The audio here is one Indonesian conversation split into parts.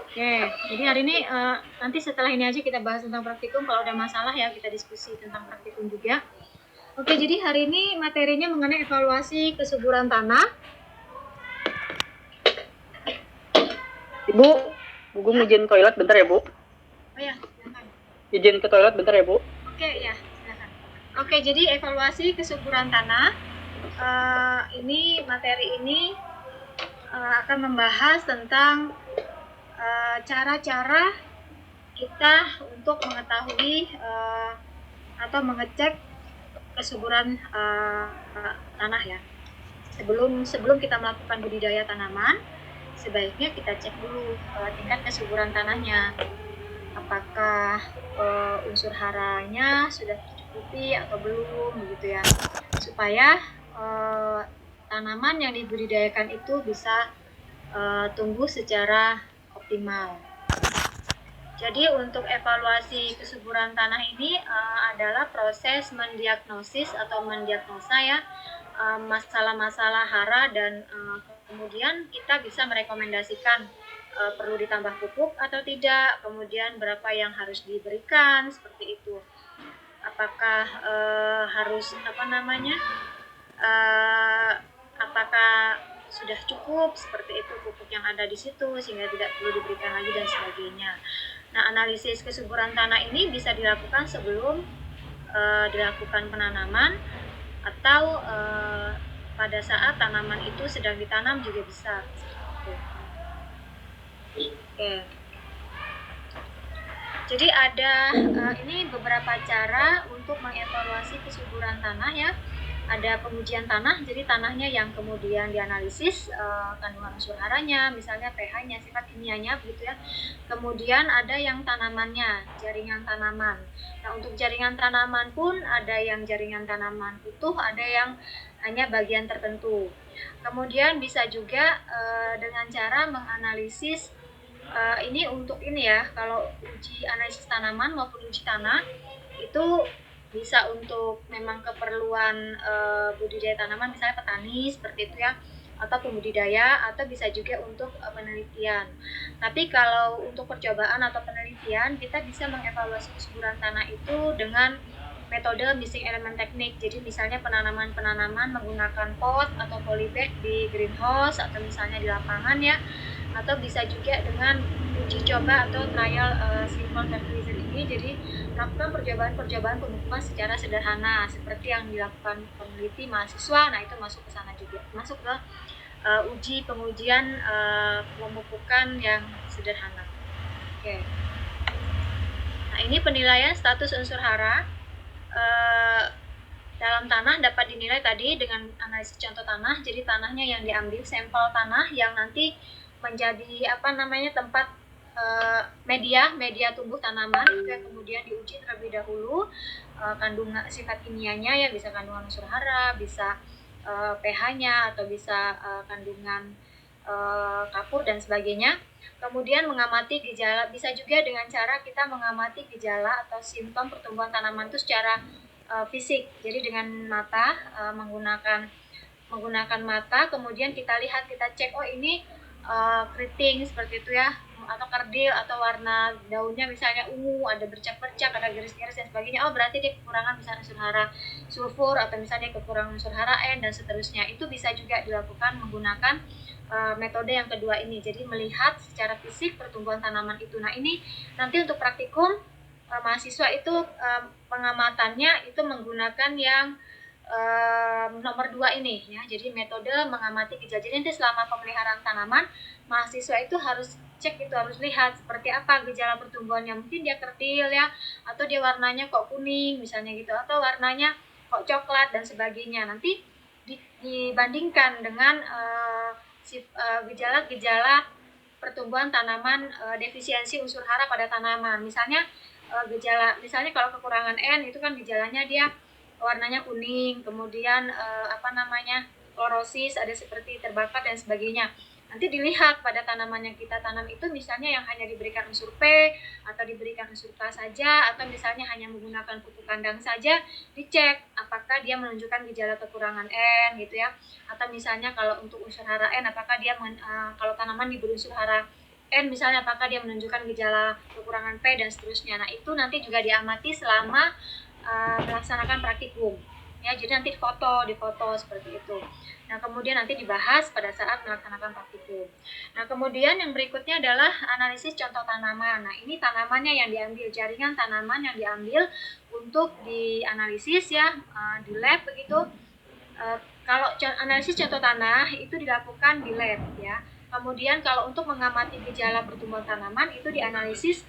Oke, jadi hari ini nanti setelah ini aja kita bahas tentang praktikum. Kalau ada masalah ya kita diskusi tentang praktikum juga. Oke, jadi hari ini materinya mengenai evaluasi kesuburan tanah. Ibu, Gugum izin toilet bentar ya, Bu. Oh ya, silakan. Izin ke toilet bentar ya, Bu. Oke, ya, silakan. Oke, jadi evaluasi kesuburan tanah. Ini materi ini akan membahas tentang cara-cara kita untuk mengetahui atau mengecek kesuburan tanah ya. Sebelum kita melakukan budidaya tanaman, sebaiknya kita cek dulu tingkat kesuburan tanahnya. Apakah unsur haranya sudah tercukupi atau belum, begitu ya. Supaya tanaman yang dibudidayakan itu bisa tumbuh secara optimal. Jadi untuk evaluasi kesuburan tanah ini adalah proses mendiagnosis atau mendiagnosa ya masalah-masalah hara dan kemudian kita bisa merekomendasikan perlu ditambah pupuk atau tidak, kemudian berapa yang harus diberikan seperti itu. Apakah harus apakah sudah cukup seperti itu pupuk yang ada di situ sehingga tidak perlu diberikan lagi dan sebagainya. Nah, analisis kesuburan tanah ini bisa dilakukan sebelum dilakukan penanaman atau pada saat tanaman itu sedang ditanam juga bisa. Oke. Jadi ada ini beberapa cara untuk mengevaluasi kesuburan tanah ya. Ada pengujian tanah, jadi tanahnya yang kemudian dianalisis kandungan unsur haranya, misalnya pH-nya, sifat kimianya begitu ya. Kemudian ada yang tanamannya, jaringan tanaman. Nah, untuk jaringan tanaman pun ada yang jaringan tanaman utuh, ada yang hanya bagian tertentu. Kemudian bisa juga dengan cara menganalisis ini untuk ini ya, kalau uji analisis tanaman maupun uji tanah itu bisa untuk memang keperluan budidaya tanaman, misalnya petani seperti itu ya, atau pembudidaya, atau bisa juga untuk penelitian. Tapi kalau untuk percobaan atau penelitian, kita bisa mengevaluasi kesuburan tanah itu dengan metode mixing elemen teknik. Jadi misalnya penanaman menggunakan pot atau polybag di greenhouse atau misalnya di lapangan ya, atau bisa juga dengan uji coba atau trial simple fertilizer ini. Jadi lakukan percobaan pemupukan secara sederhana seperti yang dilakukan peneliti mahasiswa. Nah, itu masuk ke sana juga, masuk ke pengujian pemupukan yang sederhana. Oke. Nah, ini penilaian status unsur hara dalam tanah dapat dinilai tadi dengan analisis contoh tanah. Jadi tanahnya yang diambil sampel tanah yang nanti menjadi tempat media tumbuh tanaman itu yang kemudian diuji terlebih dahulu kandungan sifat kimianya ya, bisa kandungan unsur hara, bisa pH-nya, atau bisa kandungan kapur dan sebagainya. Kemudian mengamati gejala, bisa juga dengan cara kita mengamati gejala atau simptom pertumbuhan tanaman itu secara fisik. Jadi dengan mata menggunakan mata, kemudian kita lihat, kita cek, oh ini keriting seperti itu ya, atau kerdil, atau warna daunnya misalnya ungu, ada bercak-bercak, ada garis-garis dan sebagainya. Oh, berarti dia kekurangan misalnya unsur hara sulfur, atau misalnya kekurangan unsur hara N dan seterusnya. Itu bisa juga dilakukan menggunakan metode yang kedua ini. Jadi melihat secara fisik pertumbuhan tanaman itu. Nah, ini nanti untuk praktikum mahasiswa itu pengamatannya itu menggunakan yang nomor 2 ini ya. Jadi metode mengamati gejala. Jadi nanti selama pemeliharaan tanaman, mahasiswa itu harus cek, itu harus lihat seperti apa gejala pertumbuhannya. Mungkin dia kerdil ya, atau dia warnanya kok kuning misalnya gitu, atau warnanya kok coklat dan sebagainya. Nanti dibandingkan dengan gejala-gejala pertumbuhan tanaman defisiensi unsur hara pada tanaman. Misalnya gejala, misalnya kalau kekurangan N itu kan gejalanya dia warnanya kuning, kemudian klorosis, ada seperti terbakar dan sebagainya. Nanti dilihat pada tanaman yang kita tanam itu misalnya yang hanya diberikan unsur P atau diberikan unsur K saja, atau misalnya hanya menggunakan pupuk kandang saja, dicek apakah dia menunjukkan gejala kekurangan N gitu ya. Atau misalnya kalau untuk unsur hara N, apakah dia kalau tanaman diberi unsur hara N misalnya, apakah dia menunjukkan gejala kekurangan P dan seterusnya. Nah itu nanti juga diamati selama melaksanakan praktikum ya, jadi nanti difoto seperti itu. Nah kemudian nanti dibahas pada saat melaksanakan praktikum. Nah kemudian yang berikutnya adalah analisis contoh tanaman. Nah ini tanamannya yang diambil, jaringan tanaman yang diambil untuk dianalisis ya di lab begitu. Kalau analisis contoh tanah itu dilakukan di lab ya. Kemudian kalau untuk mengamati gejala pertumbuhan tanaman itu dianalisis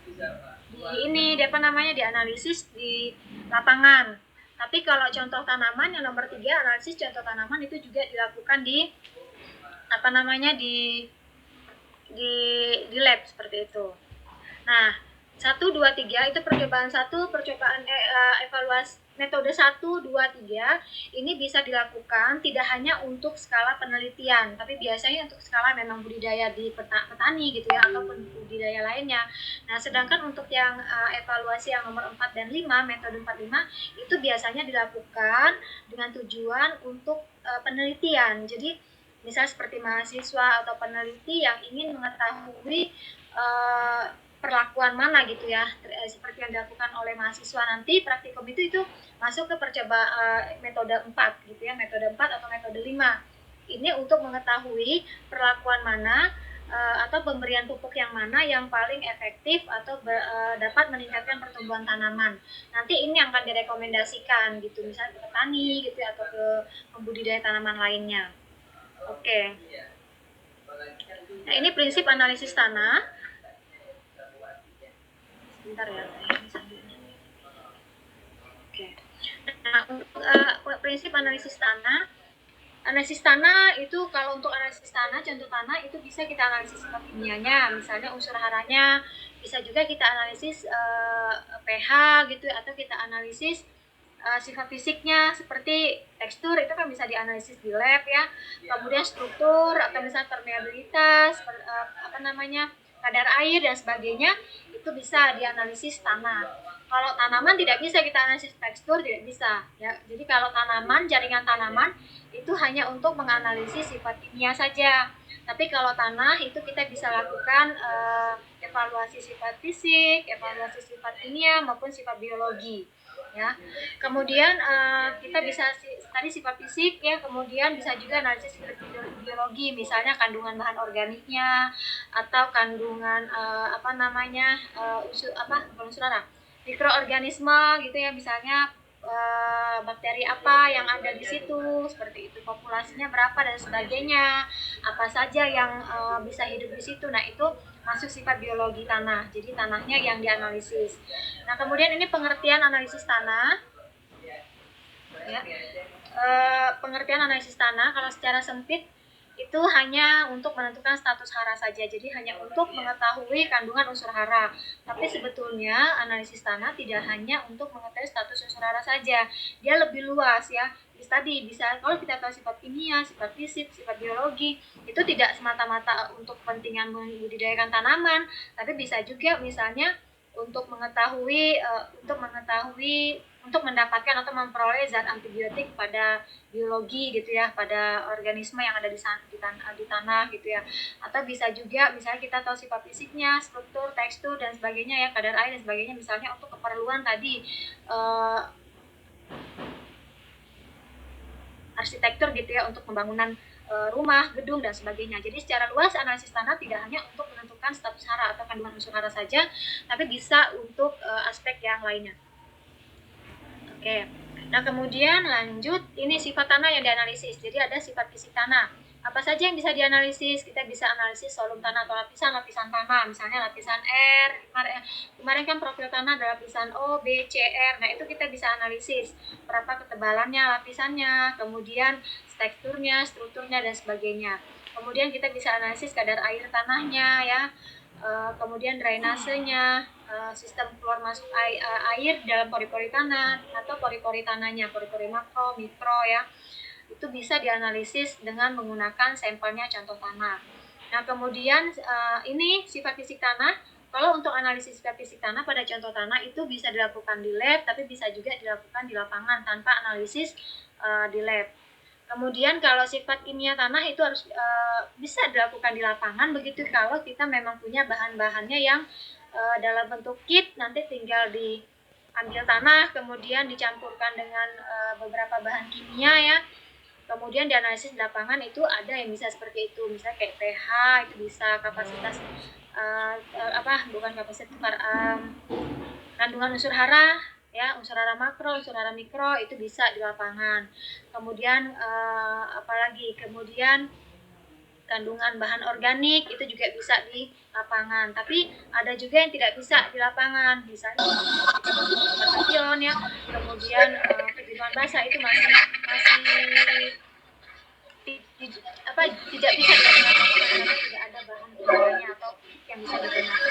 dianalisis di lapangan. Tapi kalau contoh tanaman yang nomor 3, analisis contoh tanaman itu juga dilakukan di di lab seperti itu. Nah, 1, 2, 3 itu percobaan 1, percobaan evaluasi metode 1, 2, 3 ini bisa dilakukan tidak hanya untuk skala penelitian, tapi biasanya untuk skala memang budidaya di petani gitu ya, ataupun budidaya lainnya. Nah, sedangkan untuk yang evaluasi yang nomor 4 dan 5, metode 4, 5 itu biasanya dilakukan dengan tujuan untuk penelitian. Jadi, misal seperti mahasiswa atau peneliti yang ingin mengetahui perlakuan mana gitu ya, seperti yang dilakukan oleh mahasiswa nanti praktikum itu masuk ke percobaan metode 4 gitu ya, metode 4 atau metode 5. Ini untuk mengetahui perlakuan mana atau pemberian pupuk yang mana yang paling efektif atau dapat meningkatkan pertumbuhan tanaman. Nanti ini akan direkomendasikan gitu, misalnya ke petani gitu ya, atau ke pembudidaya tanaman lainnya. Oke. Nah, ini prinsip analisis tanah. Sebentar ya. Oke. Nah, untuk prinsip analisis tanah itu kalau untuk analisis tanah, contoh tanah itu bisa kita analisis sifat kimianya, misalnya unsur haranya, bisa juga kita analisis pH gitu, atau kita analisis sifat fisiknya seperti tekstur itu kan bisa dianalisis di lab ya. Kemudian struktur atau misalnya permeabilitas, kadar air dan sebagainya itu bisa dianalisis tanah. Kalau tanaman tidak bisa kita analisis tekstur, tidak bisa ya. Jadi kalau tanaman, jaringan tanaman itu hanya untuk menganalisis sifat kimia saja. Tapi kalau tanah itu kita bisa lakukan evaluasi sifat fisik, evaluasi sifat kimia maupun sifat biologi. Ya. Kemudian kita bisa tadi sifat fisik ya, kemudian bisa juga analisis sifat biologi, misalnya kandungan bahan organiknya atau kandungan mikroorganisme gitu ya, misalnya bakteri apa yang ada di situ, seperti itu, populasinya berapa dan sebagainya, apa saja yang bisa hidup di situ. Nah itu masuk sifat biologi tanah, jadi tanahnya yang dianalisis. Nah kemudian ini pengertian analisis tanah ya. Pengertian analisis tanah kalau secara sempit itu hanya untuk menentukan status hara saja, jadi hanya untuk mengetahui kandungan unsur hara. Tapi sebetulnya analisis tanah tidak hanya untuk mengetahui status unsur hara saja, dia lebih luas ya. Tadi bisa, kalau kita tahu sifat kimia, sifat fisik, sifat biologi, itu tidak semata-mata untuk kepentingan membudidayakan tanaman, tapi bisa juga misalnya untuk mengetahui untuk mendapatkan atau memperoleh zat antibiotik pada biologi gitu ya, pada organisme yang ada di tanah gitu ya. Atau bisa juga misalnya kita tahu sifat fisiknya, struktur, tekstur dan sebagainya ya, kadar air dan sebagainya, misalnya untuk keperluan tadi arsitektur gitu ya, untuk pembangunan rumah, gedung dan sebagainya. Jadi secara luas analisis tanah tidak hanya untuk menentukan status hara atau kandungan unsur hara saja, tapi bisa untuk aspek yang lainnya. Oke. Nah, kemudian lanjut, ini sifat tanah yang dianalisis. Jadi ada sifat fisik tanah. Apa saja yang bisa dianalisis? Kita bisa analisis volume tanah atau lapisan tanah. Misalnya lapisan R, kemarin kan profil tanah ada lapisan O, B, C, R. Nah, itu kita bisa analisis. Berapa ketebalannya lapisannya, kemudian teksturnya, strukturnya, dan sebagainya. Kemudian kita bisa analisis kadar air tanahnya ya. Kemudian drainasenya, sistem keluar masuk air dalam pori-pori tanah atau pori-pori tanahnya, pori-pori makro, mikro ya, itu bisa dianalisis dengan menggunakan sampelnya contoh tanah. Nah Nah, kemudian ini sifat fisik tanah. Kalau untuk analisis sifat fisik tanah pada contoh tanah itu bisa dilakukan di lab, tapi bisa juga dilakukan di lapangan tanpa analisis di lab. Kemudian kalau sifat kimia tanah itu harus bisa dilakukan di lapangan, begitu kalau kita memang punya bahan-bahannya yang dalam bentuk kit, nanti tinggal diambil tanah, kemudian dicampurkan dengan beberapa bahan kimia ya, kemudian dianalisis di lapangan. Itu ada yang bisa seperti itu, misalnya kayak pH itu bisa, kapasitas bukan kapasitas, kandungan unsur hara ya, unsur hara makro, unsur hara mikro itu bisa di lapangan. Kemudian apalagi, kemudian kandungan bahan organik itu juga bisa di lapangan, tapi ada juga yang tidak bisa di lapangan, misalnya kation ya, kemudian kehidupan basah itu masih tidak bisa dilakukan karena tidak ada bahan kimianya atau yang bisa digunakan.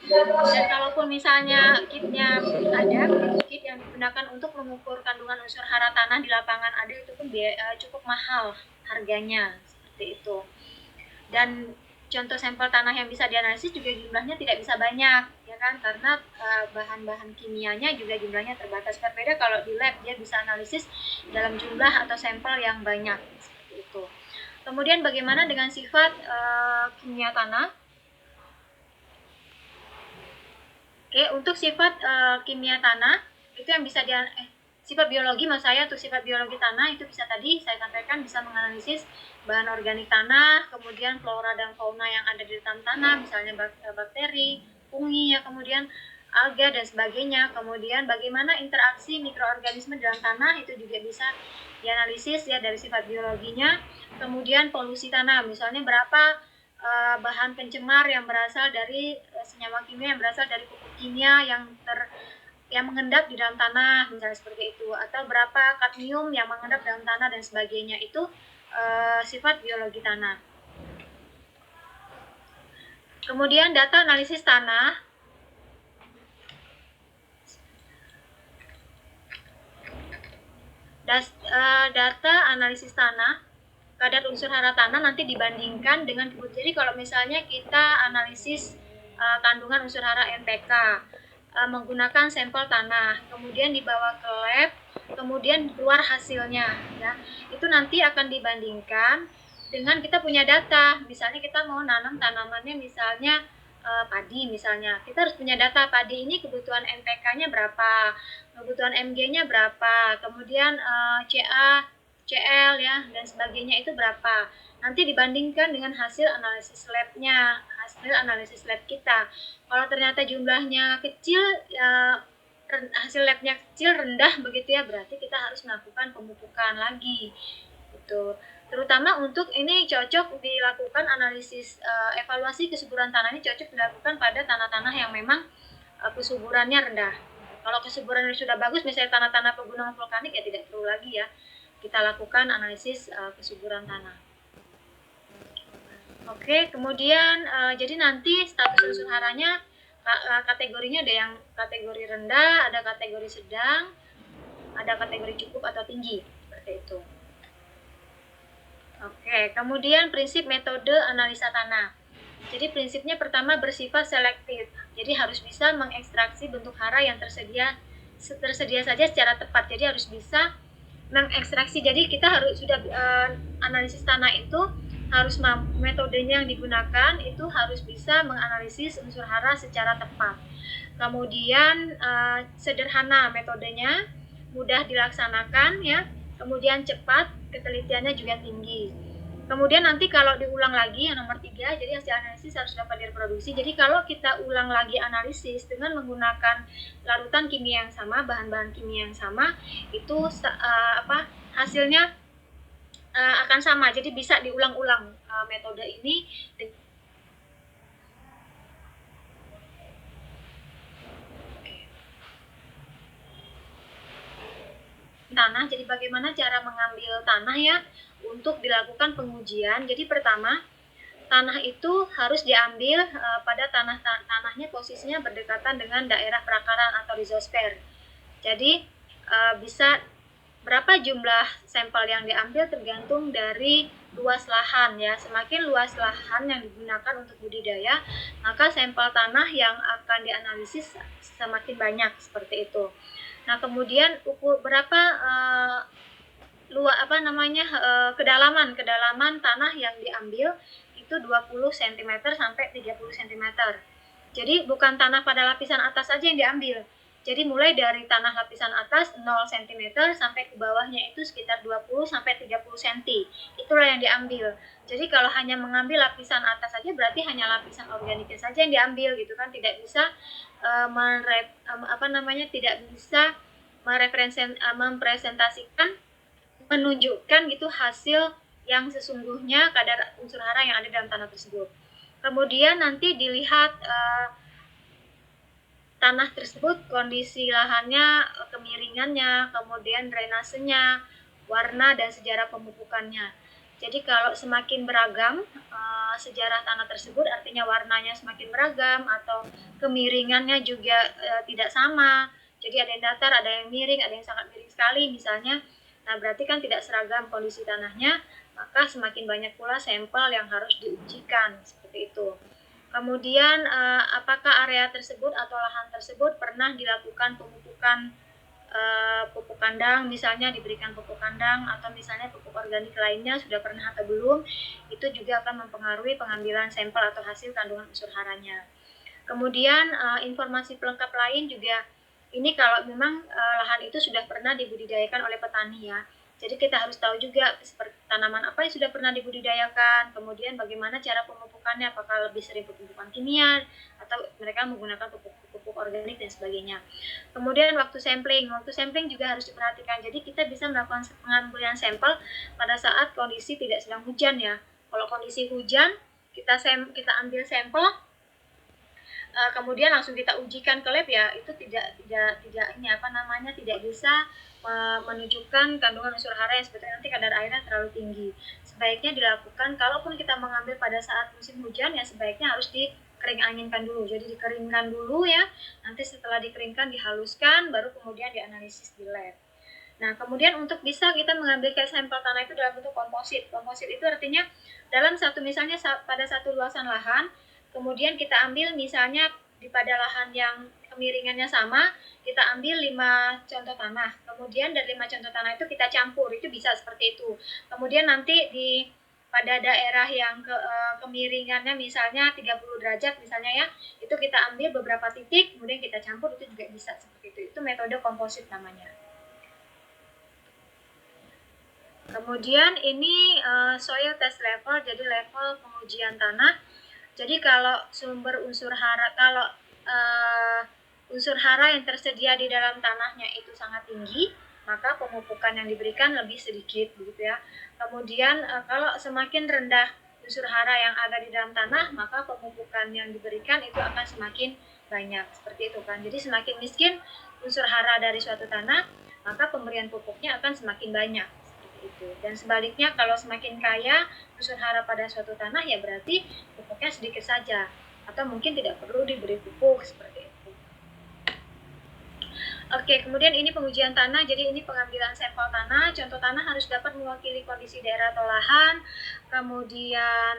Dan kalaupun misalnya kitnya ada, kit yang digunakan untuk mengukur kandungan unsur hara tanah di lapangan ada, itu pun cukup mahal harganya, seperti itu. Dan contoh sampel tanah yang bisa dianalisis juga jumlahnya tidak bisa banyak, ya kan, karena bahan-bahan kimianya juga jumlahnya terbatas. Berbeda kalau di lab dia bisa analisis dalam jumlah atau sampel yang banyak, seperti itu. Kemudian bagaimana dengan sifat kimia tanah? Oke, untuk sifat kimia tanah itu yang bisa sifat biologi maksud saya, untuk sifat biologi tanah itu bisa tadi saya sampaikan bisa menganalisis bahan organik tanah, kemudian flora dan fauna yang ada di dalam tanah, misalnya bakteri, fungi ya, kemudian alga dan sebagainya. Kemudian bagaimana interaksi mikroorganisme dalam tanah itu juga bisa dianalisis ya dari sifat biologinya. Kemudian polusi tanah, misalnya berapa bahan pencemar yang berasal dari senyawa kimia yang berasal dari pupuk kimia yang mengendap di dalam tanah, misalnya seperti itu, atau berapa kadmium yang mengendap dalam tanah dan sebagainya. Itu sifat biologi tanah. Kemudian data analisis tanah. Data analisis tanah, kadar unsur hara tanah nanti dibandingkan dengan kebutuhan. Jadi kalau misalnya kita analisis kandungan unsur hara NPK menggunakan sampel tanah, kemudian dibawa ke lab, kemudian keluar hasilnya ya, itu nanti akan dibandingkan dengan kita punya data. Misalnya kita mau nanam tanamannya misalnya padi, misalnya kita harus punya data padi ini kebutuhan NPK-nya berapa, kebutuhan MG-nya berapa, kemudian CA, CL ya dan sebagainya itu berapa. Nanti dibandingkan dengan hasil analisis labnya, hasil analisis lab kita. Kalau ternyata jumlahnya kecil, hasil labnya kecil, rendah begitu ya, berarti kita harus melakukan pemupukan lagi. Gitu. Terutama untuk ini cocok dilakukan analisis evaluasi kesuburan tanah ini cocok dilakukan pada tanah-tanah yang memang kesuburannya rendah. Kalau kesuburannya sudah bagus, misalnya tanah-tanah pegunungan vulkanik ya tidak perlu lagi ya kita lakukan analisis kesuburan tanah. Oke, kemudian jadi nanti status unsur haranya kategorinya ada yang kategori rendah, ada kategori sedang, ada kategori cukup atau tinggi, seperti itu. Oke, kemudian prinsip metode analisa tanah. Jadi prinsipnya pertama bersifat selektif. Jadi harus bisa mengekstraksi bentuk hara yang tersedia saja secara tepat. Jadi harus bisa mengekstraksi. Jadi kita harus sudah analisis tanah itu harus metodenya yang digunakan itu harus bisa menganalisis unsur hara secara tepat. Kemudian sederhana metodenya, mudah dilaksanakan ya. Kemudian cepat, ketelitiannya juga tinggi. Kemudian nanti kalau diulang lagi yang nomor 3, jadi hasil analisis harus dapat direproduksi. Jadi kalau kita ulang lagi analisis dengan menggunakan larutan kimia yang sama, bahan-bahan kimia yang sama, itu hasilnya akan sama. Jadi bisa diulang-ulang metode ini. Tanah, jadi bagaimana cara mengambil tanah ya untuk dilakukan pengujian. Jadi pertama, tanah itu harus diambil pada tanahnya posisinya berdekatan dengan daerah perakaran atau rhizosfer. Jadi bisa berapa jumlah sampel yang diambil tergantung dari luas lahan ya. Semakin luas lahan yang digunakan untuk budidaya, maka sampel tanah yang akan dianalisis semakin banyak seperti itu. Nah, kemudian berapa kedalaman tanah yang diambil itu 20 cm sampai 30 cm. Jadi bukan tanah pada lapisan atas saja yang diambil. Jadi mulai dari tanah lapisan atas 0 cm sampai ke bawahnya itu sekitar 20 sampai 30 cm. Itulah yang diambil. Jadi kalau hanya mengambil lapisan atas saja berarti hanya lapisan organiknya saja yang diambil gitu kan, tidak bisa mempresentasikan, menunjukkan gitu hasil yang sesungguhnya kadar unsur hara yang ada dalam tanah tersebut. Kemudian nanti dilihat tanah tersebut, kondisi lahannya, kemiringannya, kemudian drainasenya, warna dan sejarah pemupukannya. Jadi kalau semakin beragam sejarah tanah tersebut, artinya warnanya semakin beragam atau kemiringannya juga tidak sama. Jadi ada yang datar, ada yang miring, ada yang sangat miring sekali misalnya. Nah, berarti kan tidak seragam kondisi tanahnya, maka semakin banyak pula sampel yang harus diujikan seperti itu. Kemudian apakah area tersebut atau lahan tersebut pernah dilakukan pemupukan pupuk kandang, misalnya diberikan pupuk kandang atau misalnya pupuk organik lainnya sudah pernah atau belum, itu juga akan mempengaruhi pengambilan sampel atau hasil kandungan unsur haranya. Kemudian informasi pelengkap lain juga, ini kalau memang lahan itu sudah pernah dibudidayakan oleh petani ya. Jadi kita harus tahu juga seperti tanaman apa yang sudah pernah dibudidayakan, kemudian bagaimana cara pemupukannya, apakah lebih sering pemupukan kimia atau mereka menggunakan pupuk organik dan sebagainya. Kemudian waktu sampling juga harus diperhatikan. Jadi kita bisa melakukan pengambilan sampel pada saat kondisi tidak sedang hujan ya. Kalau kondisi hujan, kita ambil sampel, kemudian langsung kita ujikan ke lab ya, itu tidak bisa menunjukkan kandungan unsur hara yang sebetulnya nanti kadar airnya terlalu tinggi. Sebaiknya dilakukan, kalaupun kita mengambil pada saat musim hujan ya sebaiknya harus dikering anginkan dulu. Jadi dikeringkan dulu ya, nanti setelah dikeringkan dihaluskan, baru kemudian dianalisis di lab. Nah, kemudian untuk bisa kita mengambil sampel tanah itu dalam bentuk komposit. Komposit itu artinya dalam misalnya pada satu luasan lahan, kemudian kita ambil misalnya pada lahan yang kemiringannya sama, kita ambil 5 contoh tanah. Kemudian dari 5 contoh tanah itu kita campur, itu bisa seperti itu. Kemudian nanti pada daerah yang kemiringannya misalnya 30 derajat misalnya ya, itu kita ambil beberapa titik, kemudian kita campur, itu juga bisa seperti itu. Itu metode komposit namanya. Kemudian ini soil test level, jadi level pengujian tanah. Jadi kalau sumber unsur hara, unsur hara yang tersedia di dalam tanahnya itu sangat tinggi, maka pemupukan yang diberikan lebih sedikit begitu ya. Kemudian kalau semakin rendah unsur hara yang ada di dalam tanah, maka pemupukan yang diberikan itu akan semakin banyak, seperti itu kan. Jadi semakin miskin unsur hara dari suatu tanah, maka pemberian pupuknya akan semakin banyak, seperti itu. Dan sebaliknya kalau semakin kaya unsur hara pada suatu tanah, ya berarti pupuknya sedikit saja atau mungkin tidak perlu diberi pupuk, seperti itu. Oke, kemudian ini pengujian tanah. Jadi ini pengambilan sampel tanah. Contoh tanah harus dapat mewakili kondisi daerah atau lahan. Kemudian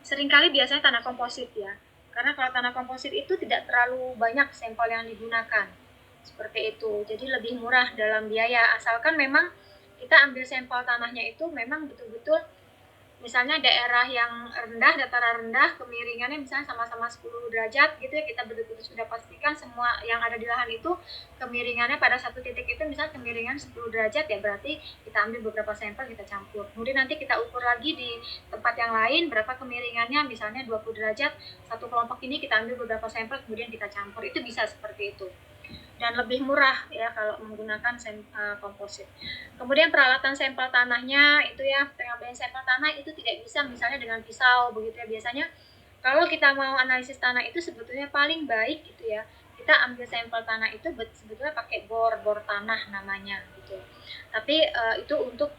seringkali biasanya tanah komposit ya. Karena kalau tanah komposit itu tidak terlalu banyak sampel yang digunakan. Seperti itu. Jadi lebih murah dalam biaya. Asalkan memang kita ambil sampel tanahnya itu memang betul-betul misalnya daerah yang rendah, dataran rendah, kemiringannya misalnya sama-sama 10 derajat gitu ya, kita betul-betul sudah pastikan semua yang ada di lahan itu kemiringannya pada satu titik itu misalnya kemiringan 10 derajat ya, berarti kita ambil beberapa sampel, kita campur. Kemudian nanti kita ukur lagi di tempat yang lain berapa kemiringannya, misalnya 20 derajat, satu kelompok ini kita ambil beberapa sampel, kemudian kita campur. Itu bisa seperti itu. Dan lebih murah ya kalau menggunakan komposit. Kemudian peralatan sampel tanahnya itu ya, pengambilan sampel tanah itu tidak bisa misalnya dengan pisau begitu ya. Biasanya kalau kita mau analisis tanah itu sebetulnya paling baik gitu ya, kita ambil sampel tanah itu sebetulnya pakai bor tanah namanya gitu. Tapi itu untuk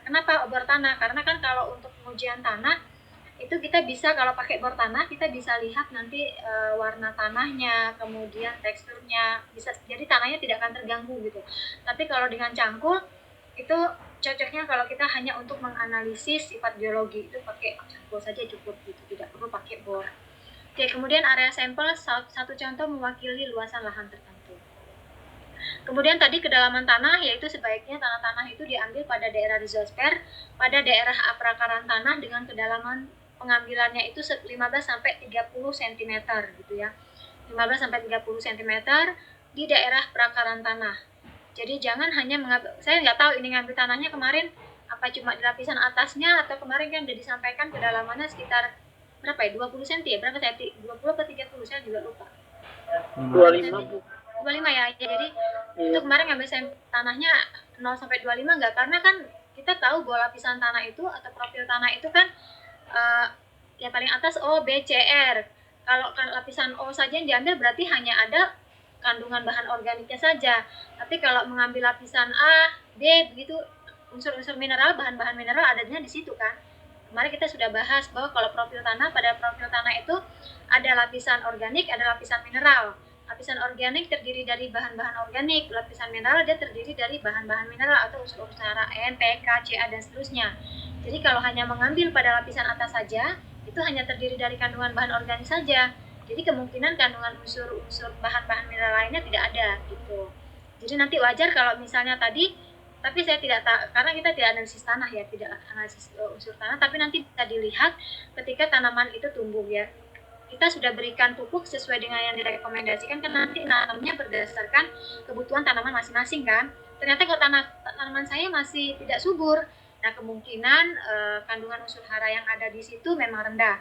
kenapa bor tanah? Karena kan kalau untuk pengujian tanah itu kita bisa kalau pakai bor tanah kita bisa lihat nanti warna tanahnya, kemudian teksturnya, bisa jadi tanahnya tidak akan terganggu gitu. Tapi kalau dengan cangkul itu cocoknya kalau kita hanya untuk menganalisis sifat biologi, itu pakai cangkul saja cukup gitu, tidak perlu pakai bor. Oke, kemudian area sampel satu contoh mewakili luasan lahan tertentu. Kemudian tadi kedalaman tanah, yaitu sebaiknya tanah-tanah itu diambil pada daerah rhizosfer, pada daerah aprakaran tanah dengan kedalaman pengambilannya itu 15 sampai 30 cm gitu ya. 15 sampai 30 cm di daerah perakaran tanah. Jadi jangan hanya mengambil, saya nggak tahu ini ngambil tanahnya kemarin apa cuma di lapisan atasnya atau kemarin kan sudah disampaikan kedalamannya sekitar berapa ya, 20 cm ya, berapa cm, 20 atau 30, saya juga lupa. 25 Bu. 25 ya, jadi itu kemarin ngambil tanahnya 0 sampai 25 enggak, karena kan kita tahu bahwa lapisan tanah itu atau profil tanah itu kan yang paling atas O, B, C, R. Kalau kan lapisan O saja yang diambil berarti hanya ada kandungan bahan organiknya saja. Tapi kalau mengambil lapisan A, B, begitu unsur-unsur mineral, bahan-bahan mineral adanya di situ kan. Kemarin kita sudah bahas bahwa kalau profil tanah, pada profil tanah itu ada lapisan organik, ada lapisan mineral. Lapisan organik terdiri dari bahan-bahan organik, lapisan mineral dia terdiri dari bahan-bahan mineral atau unsur-unsur N, P, K, Ca, dan seterusnya. Jadi kalau hanya mengambil pada lapisan atas saja, itu hanya terdiri dari kandungan bahan organik saja. Jadi kemungkinan kandungan unsur-unsur bahan-bahan mineral lainnya tidak ada gitu. Jadi nanti wajar kalau misalnya tadi, tapi saya tidak tahu karena kita tidak analisis tanah ya, tidak analisis unsur tanah, tapi nanti bisa dilihat ketika tanaman itu tumbuh ya. Kita sudah berikan pupuk sesuai dengan yang direkomendasikan, kan nanti nanamnya berdasarkan kebutuhan tanaman masing-masing kan. Ternyata kalau tanaman saya masih tidak subur, nah kemungkinan kandungan unsur hara yang ada di situ memang rendah.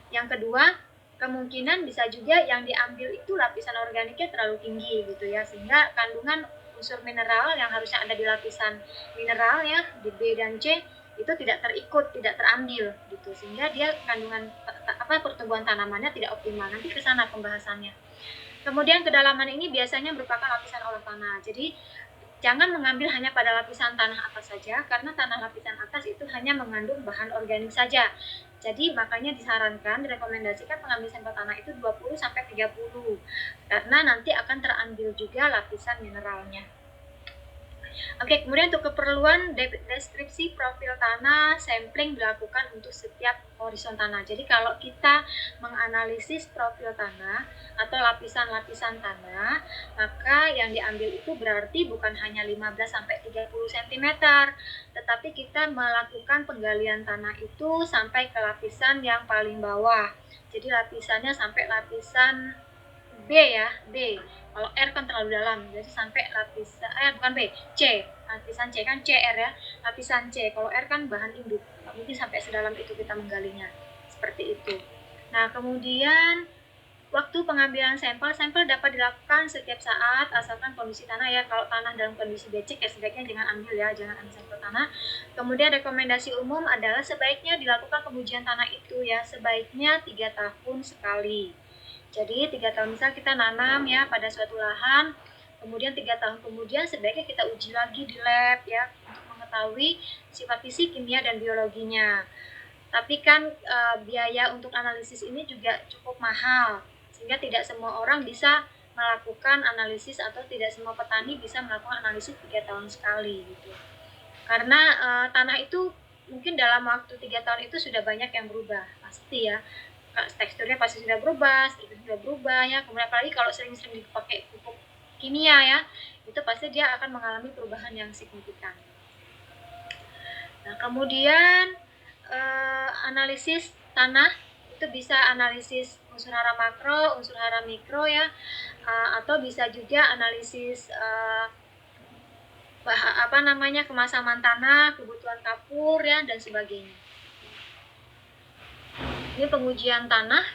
Yang kedua, kemungkinan bisa juga yang diambil itu lapisan organiknya terlalu tinggi gitu ya, sehingga kandungan unsur mineral yang harusnya ada di lapisan mineral ya, di B dan C itu tidak terikut, tidak terambil gitu, sehingga dia kandungan pertumbuhan tanamannya tidak optimal. Nanti ke sana pembahasannya. Kemudian kedalaman ini biasanya merupakan lapisan olah tanah. Jadi jangan mengambil hanya pada lapisan tanah atas saja, karena tanah lapisan atas itu hanya mengandung bahan organik saja. Jadi makanya disarankan, direkomendasikan pengambil sampel tanah itu 20 sampai 30 karena nanti akan terambil juga lapisan mineralnya. Oke, kemudian untuk keperluan deskripsi profil tanah, sampling dilakukan untuk setiap horizon tanah. Jadi kalau kita menganalisis profil tanah atau lapisan-lapisan tanah, maka yang diambil itu berarti bukan hanya 15 sampai 30 cm, tetapi kita melakukan penggalian tanah itu sampai ke lapisan yang paling bawah. Jadi lapisannya sampai lapisan B ya, B. Kalau R kan terlalu dalam, jadi sampai lapisan bukan B, C. Lapisan C kan CR ya, lapisan C. Kalau R kan bahan induk, mungkin sampai sedalam itu kita menggalinya. Seperti itu. Nah, kemudian waktu pengambilan sampel dapat dilakukan setiap saat asalkan kondisi tanah ya. Kalau tanah dalam kondisi becek ya sebaiknya jangan ambil ya, jangan ambil sampel tanah. Kemudian rekomendasi umum adalah sebaiknya dilakukan pengujian tanah itu ya, sebaiknya 3 tahun sekali. Jadi 3 tahun misal kita nanam ya pada suatu lahan, kemudian 3 tahun kemudian sebaiknya kita uji lagi di lab ya untuk mengetahui sifat fisik, kimia, dan biologinya. Tapi kan biaya untuk analisis ini juga cukup mahal, sehingga tidak semua orang bisa melakukan analisis atau tidak semua petani bisa melakukan analisis 3 tahun sekali gitu. Karena tanah itu mungkin dalam waktu 3 tahun itu sudah banyak yang berubah, pasti ya. Teksturnya pasti sudah berubah, strukturnya sudah berubah ya. Kemudian apalagi kalau sering-sering dipakai pupuk kimia ya, itu pasti dia akan mengalami perubahan yang signifikan. Nah, kemudian analisis tanah itu bisa analisis unsur hara makro, unsur hara mikro ya, atau bisa juga analisis kemasaman tanah, kebutuhan kapur ya, dan sebagainya. Ini pengujian tanah.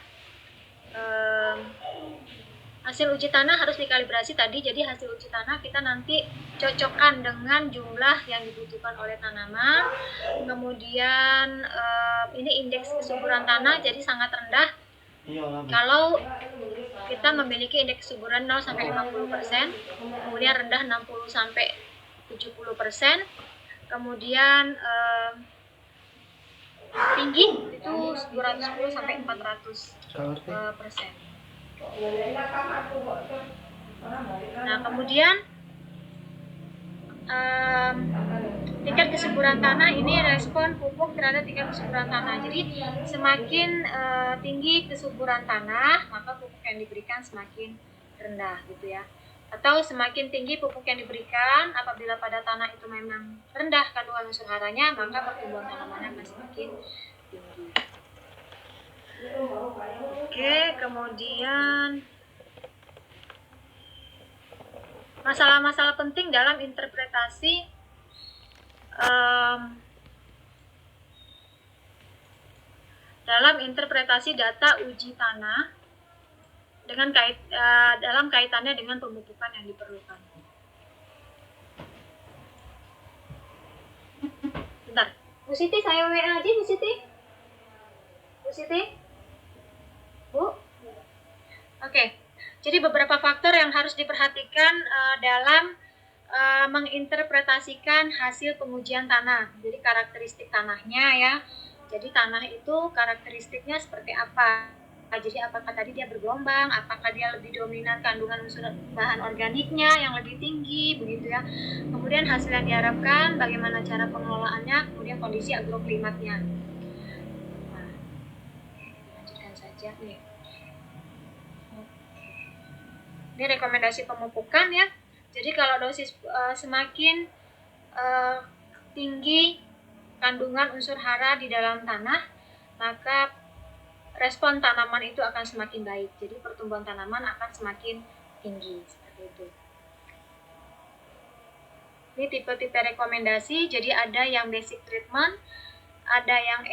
Hasil uji tanah harus dikalibrasi tadi, jadi hasil uji tanah kita nanti cocokkan dengan jumlah yang dibutuhkan oleh tanaman. Kemudian ini indeks kesuburan tanah jadi sangat rendah. Kalau kita memiliki indeks kesuburan 0 sampai 50%, kemudian rendah 60 sampai 70%, kemudian tinggi itu 210 sampai 400%. Nah, kemudian tingkat kesuburan tanah ini respon pupuk terhadap tingkat kesuburan tanah. Jadi semakin tinggi kesuburan tanah, maka pupuk yang diberikan semakin rendah gitu ya. Atau semakin tinggi pupuk yang diberikan apabila pada tanah itu memang rendah kandungan unsur haranya, maka pertumbuhan tanamannya akan semakin tinggi. Oke, kemudian masalah-masalah penting dalam interpretasi data uji tanah dengan dalam kaitannya dengan pemupukan yang diperlukan. Bentar, Bu Siti, saya WA aja Bu Siti. Bu Siti? Bu? Oke, jadi beberapa faktor yang harus diperhatikan dalam menginterpretasikan hasil pengujian tanah. Jadi karakteristik tanahnya ya. Jadi tanah itu karakteristiknya seperti apa? Jadi apakah tadi dia bergelombang, apakah dia lebih dominan kandungan unsur bahan organiknya yang lebih tinggi, begitu ya. Kemudian hasil yang diharapkan, bagaimana cara pengelolaannya, kemudian kondisi agroklimatnya. Nah, lanjutkan saja nih. Ini rekomendasi pemupukan ya. Jadi kalau dosis semakin tinggi kandungan unsur hara di dalam tanah, maka respon tanaman itu akan semakin baik. Jadi pertumbuhan tanaman akan semakin tinggi seperti itu. Ini tipe-tipe rekomendasi. Jadi ada yang basic treatment, ada yang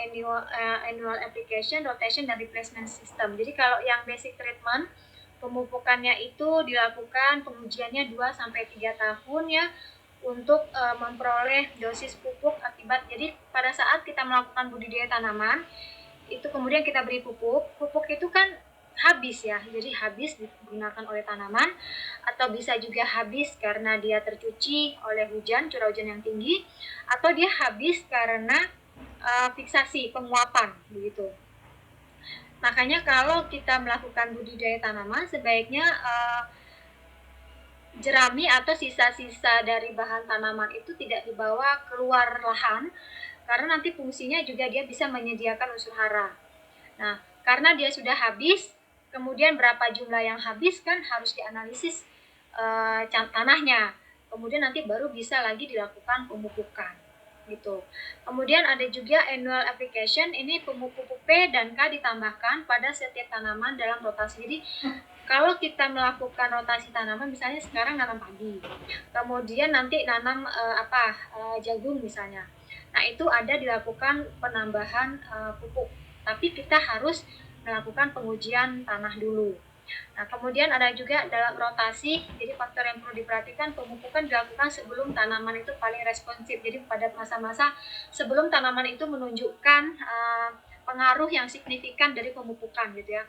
annual application, rotation, dan replacement system. Jadi kalau yang basic treatment, pemupukannya itu dilakukan pengujiannya 2-3 tahun ya, untuk memperoleh dosis pupuk akibat. Jadi pada saat kita melakukan budidaya tanaman itu kemudian kita beri pupuk itu kan habis ya, jadi habis digunakan oleh tanaman, atau bisa juga habis karena dia tercuci oleh hujan, curah hujan yang tinggi, atau dia habis karena fiksasi penguapan begitu. Makanya kalau kita melakukan budidaya tanaman, sebaiknya jerami atau sisa-sisa dari bahan tanaman itu tidak dibawa keluar lahan, karena nanti fungsinya juga dia bisa menyediakan unsur hara. Nah, karena dia sudah habis, kemudian berapa jumlah yang habis kan harus dianalisis tanahnya, kemudian nanti baru bisa lagi dilakukan pemupukan gitu. Kemudian ada juga annual application, ini pupuk P dan K ditambahkan pada setiap tanaman dalam rotasi. Jadi kalau kita melakukan rotasi tanaman, misalnya sekarang nanam padi, kemudian nanti nanam jagung misalnya. Nah, itu ada dilakukan penambahan pupuk, tapi kita harus melakukan pengujian tanah dulu. Nah, kemudian ada juga dalam rotasi, jadi faktor yang perlu diperhatikan, pemupukan dilakukan sebelum tanaman itu paling responsif. Jadi pada masa-masa sebelum tanaman itu menunjukkan pengaruh yang signifikan dari pemupukan gitu ya.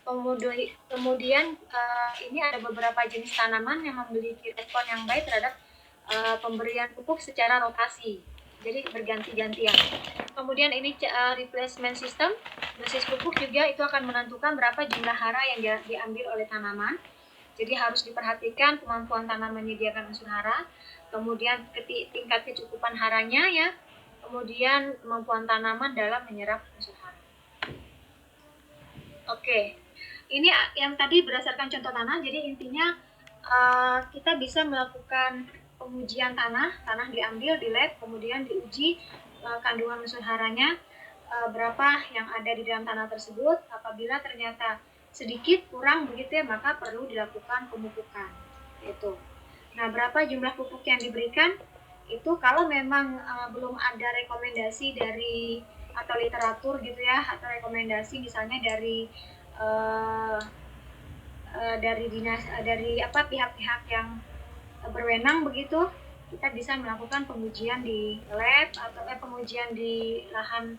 Kemudian ini ada beberapa jenis tanaman yang memiliki respon yang baik terhadap pemberian pupuk secara rotasi, jadi berganti-gantian. Kemudian ini replacement system, dosis pupuk juga itu akan menentukan berapa jumlah hara yang diambil oleh tanaman. Jadi harus diperhatikan kemampuan tanaman menyediakan unsur hara, kemudian tingkat kecukupan haranya ya, kemudian kemampuan tanaman dalam menyerap unsur hara. Oke. Ini yang tadi berdasarkan contoh tanah, jadi intinya kita bisa melakukan pengujian tanah diambil di lab, kemudian diuji kandungan unsur haranya berapa yang ada di dalam tanah tersebut. Apabila ternyata sedikit kurang begitu ya, maka perlu dilakukan pemupukan. Itu. Nah, berapa jumlah pupuk yang diberikan? Itu kalau memang belum ada rekomendasi dari atau literatur gitu ya, atau rekomendasi misalnya dari dinas dari pihak-pihak yang berwenang begitu, kita bisa melakukan pengujian di lab atau pengujian di lahan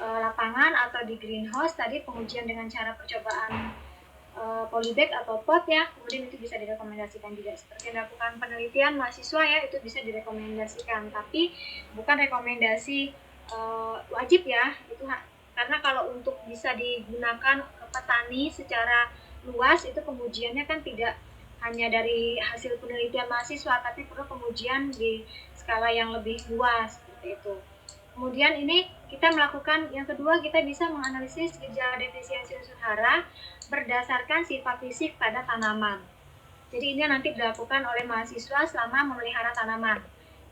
lapangan atau di greenhouse, tadi pengujian dengan cara percobaan polybag atau pot ya, kemudian itu bisa direkomendasikan juga. Seperti melakukan penelitian mahasiswa ya, itu bisa direkomendasikan, tapi bukan rekomendasi wajib ya itu karena kalau untuk bisa digunakan petani secara luas itu pengujiannya kan tidak hanya dari hasil penelitian mahasiswa tapi perlu pengujian di skala yang lebih luas seperti itu. Kemudian ini kita melakukan yang kedua, kita bisa menganalisis gejala defisiensi unsur hara berdasarkan sifat fisik pada tanaman. Jadi ini nanti dilakukan oleh mahasiswa selama memelihara tanaman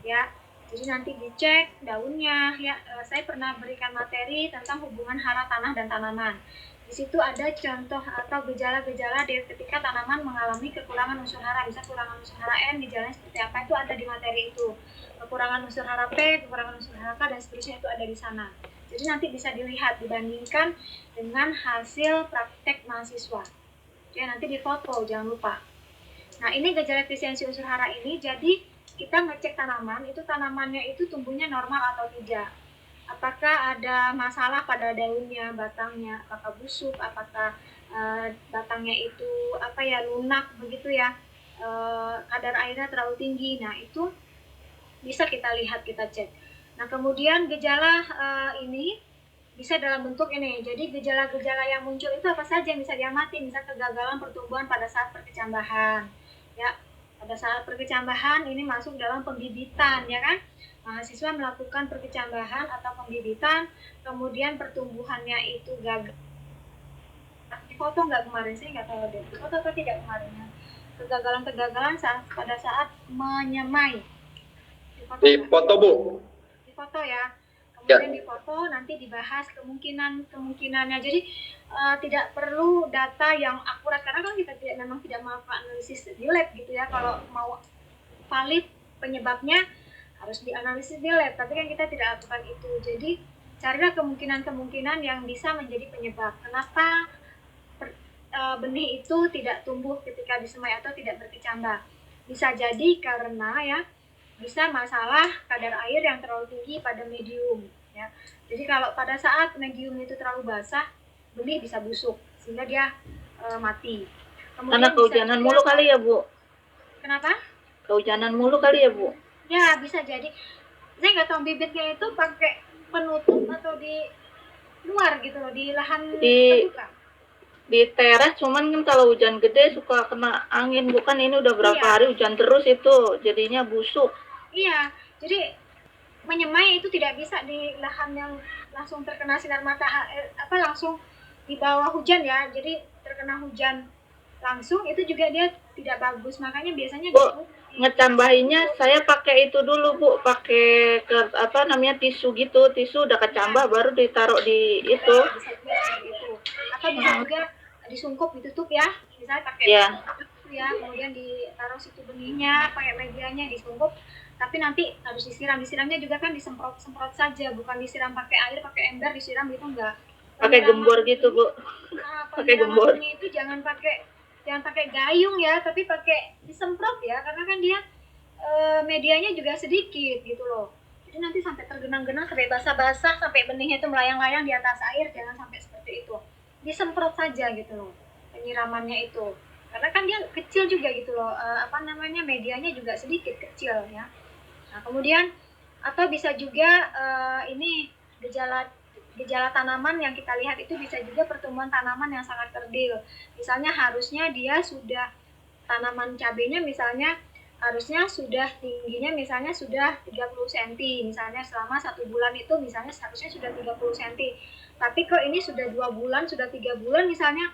ya. Jadi nanti dicek daunnya ya. Saya pernah berikan materi tentang hubungan hara tanah dan tanaman. Di situ ada contoh atau gejala-gejala ketika tanaman mengalami kekurangan unsur hara, bisa kekurangan unsur hara N, gejalanya seperti apa itu ada di materi itu. Kekurangan unsur hara P, kekurangan unsur hara K dan seterusnya itu ada di sana. Jadi nanti bisa dilihat dibandingkan dengan hasil praktek mahasiswa. Oke, nanti difoto jangan lupa. Nah, ini gejala efisiensi unsur hara ini jadi kita ngecek tanaman, itu tanamannya itu tumbuhnya normal atau tidak. Apakah ada masalah pada daunnya, batangnya, apakah busuk, apakah batangnya itu lunak begitu ya, kadar airnya terlalu tinggi. Nah, itu bisa kita lihat, kita cek. Nah, kemudian gejala ini bisa dalam bentuk ini. Jadi gejala-gejala yang muncul itu apa saja yang bisa diamati, misalnya kegagalan pertumbuhan pada saat perkecambahan. Ya, pada saat perkecambahan ini masuk dalam pembibitan ya kan, mahasiswa melakukan perkecambahan atau pembibitan, kemudian pertumbuhannya itu gagal. Di foto nggak kemarin, saya nggak tahu deh, di foto atau tidak kemarin ya. Kegagalan pada saat menyemai. Di foto Bu. Di foto ya. Kemudian di foto nanti dibahas kemungkinannya. Jadi tidak perlu data yang akurat karena kan kita memang tidak melakukan analisis di lab gitu ya. Kalau mau valid penyebabnya harus dianalisis di lab, tapi kan kita tidak lakukan itu. Jadi carilah kemungkinan-kemungkinan yang bisa menjadi penyebab. Kenapa benih itu tidak tumbuh ketika disemai atau tidak berkecambah? Bisa jadi karena ya bisa masalah kadar air yang terlalu tinggi pada medium ya. Jadi kalau pada saat medium itu terlalu basah, benih bisa busuk sehingga dia mati. Kemudian karena kehujanan mulu kali ya Bu? Kenapa? Kehujanan mulu kali ya Bu? Ya bisa jadi. Saya nggak tahu bibitnya itu pakai penutup atau di luar gitu loh, di lahan terbuka. Di teras, cuman kan kalau hujan gede suka kena angin, bukan ini udah berapa hari hujan terus itu jadinya busuk. Iya, jadi menyemai itu tidak bisa di lahan yang langsung terkena sinar matahari, langsung di bawah hujan ya. Jadi terkena hujan langsung itu juga dia tidak bagus. Makanya biasanya Bu, ngecambahinnya saya pakai itu dulu Bu, pakai tisu gitu, tisu udah kecambah baru ditaruh di itu. Bisa gitu. Atau bisa juga disungkup, ditutup ya, misalnya pakai ya, kemudian ditaruh situ benihnya, pakai medianya disungkup. Tapi nanti harus disiramnya juga kan disemprot saja, bukan disiram pakai air, pakai ember disiram gitu enggak. Pakai gembor gitu Bu. Pakai gembor. Itu jangan pakai gayung ya, tapi pakai disemprot ya, karena kan dia medianya juga sedikit gitu loh. Jadi nanti sampai tergenang-genang, sampai basah-basah, sampai benihnya itu melayang-layang di atas air, jangan sampai seperti itu. Disemprot saja gitu loh penyiramannya itu. Karena kan dia kecil juga gitu loh, medianya juga sedikit kecil ya. Nah, kemudian atau bisa juga ini gejala tanaman yang kita lihat itu bisa juga pertumbuhan tanaman yang sangat kerdil. Misalnya harusnya dia sudah tanaman cabenya misalnya harusnya sudah tingginya misalnya sudah 30 cm misalnya selama 1 bulan itu misalnya seharusnya sudah 30 cm. Tapi kok ini sudah 2 bulan, sudah 3 bulan misalnya